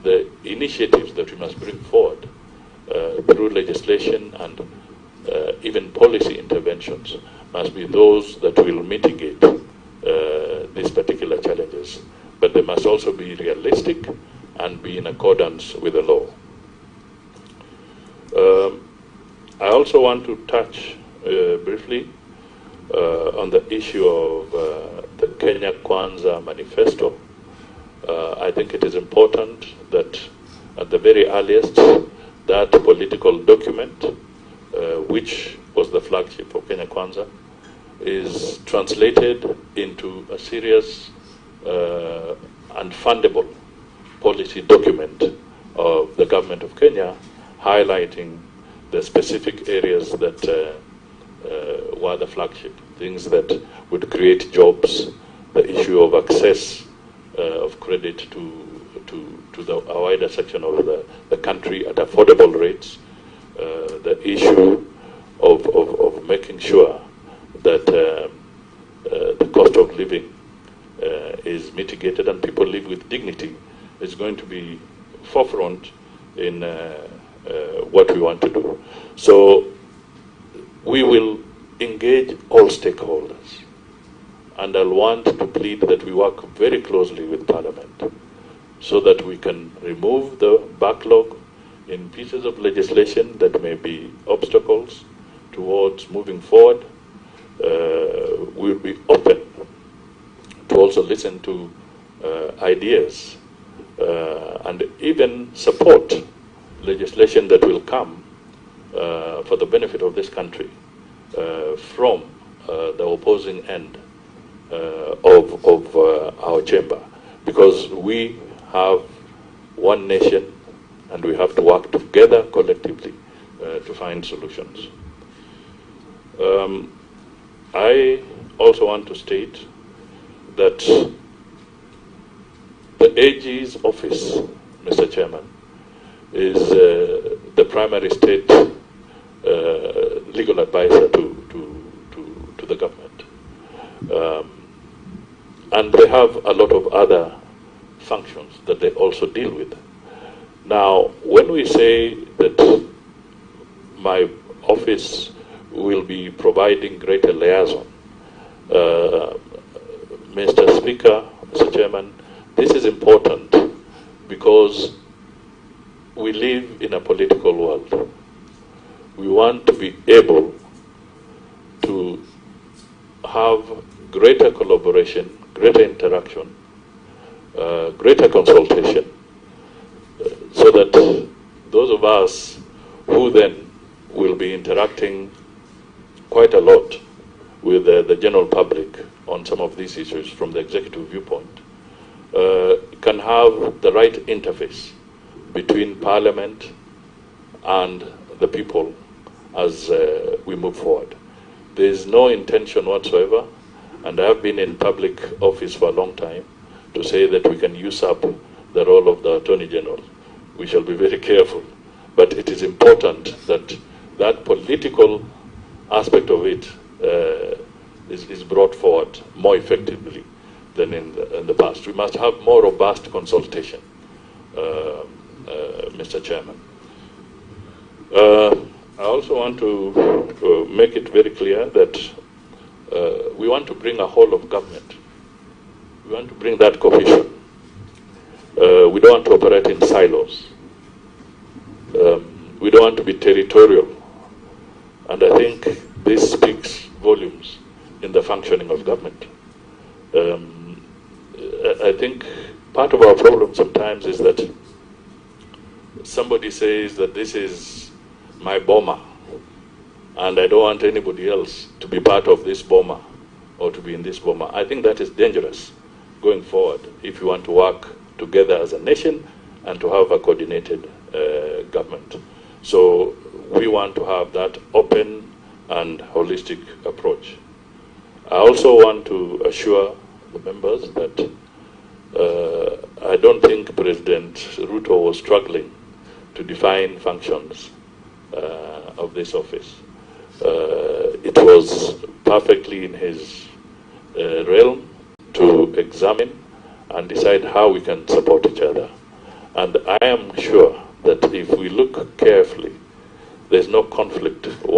the initiatives that we must bring forward through legislation and even policy interventions must be those that will mitigate these particular challenges. But they must also be realistic and be in accordance with the law. I also want to touch briefly on the issue of the Kenya Kwanza manifesto. I think it is important that at the very earliest, that political document, which was the flagship of Kenya Kwanza, is translated into a serious and fundable policy document of the government of Kenya, highlighting the specific areas that were the flagship, things that would create jobs, the issue of access of credit to a wider section of the country at affordable rates, the issue of making sure that the cost of living is mitigated and people live with dignity is going to be forefront in what we want to do. So we will engage all stakeholders, and I'll want to plead that we work very closely with Parliament so that we can remove the backlog in pieces of legislation that may be obstacles towards moving forward. We'll be open to also listen to ideas and even support legislation that will come for the benefit of this country from the opposing end of our chamber, because we have one nation and we have to work together collectively to find solutions. I also want to state that the AG's office, Mr. Chairman, is the primary state legal advisor to the government. And they have a lot of other functions that they also deal with. Now, when we say that my office will be providing greater liaison, Mr. Speaker, Mr. Chairman, this is important because we live in a political world. We want to be able to have greater collaboration, greater interaction, greater consultation, so that those of us who then will be interacting quite a lot with the general public on some of these issues from the executive viewpoint can have the right interface between Parliament and the people as we move forward. There is no intention whatsoever, and I have been in public office for a long time, to say that we can use up the role of the Attorney General. We shall be very careful, but it is important that that political aspect of it is brought forward more effectively than in the past. We must have more robust consultation, Mr. Chairman. I also want to make it very clear that we want to bring a whole of government. We want to bring that cohesion. We don't want to operate in silos. We don't want to be territorial. And I think this speaks volumes in the functioning of government. I think part of our problem sometimes is that somebody says that this is my boma, and I don't want anybody else to be part of this boma or to be in this boma. I think that is dangerous going forward if you want to work together as a nation and to have a coordinated government. So we want to have that open and holistic approach. I also want to assure the members that I don't think President Ruto was struggling to define functions of this office. It was perfectly in his realm to examine and decide how we can support each other. And I am sure that if we look carefully, there's no conflict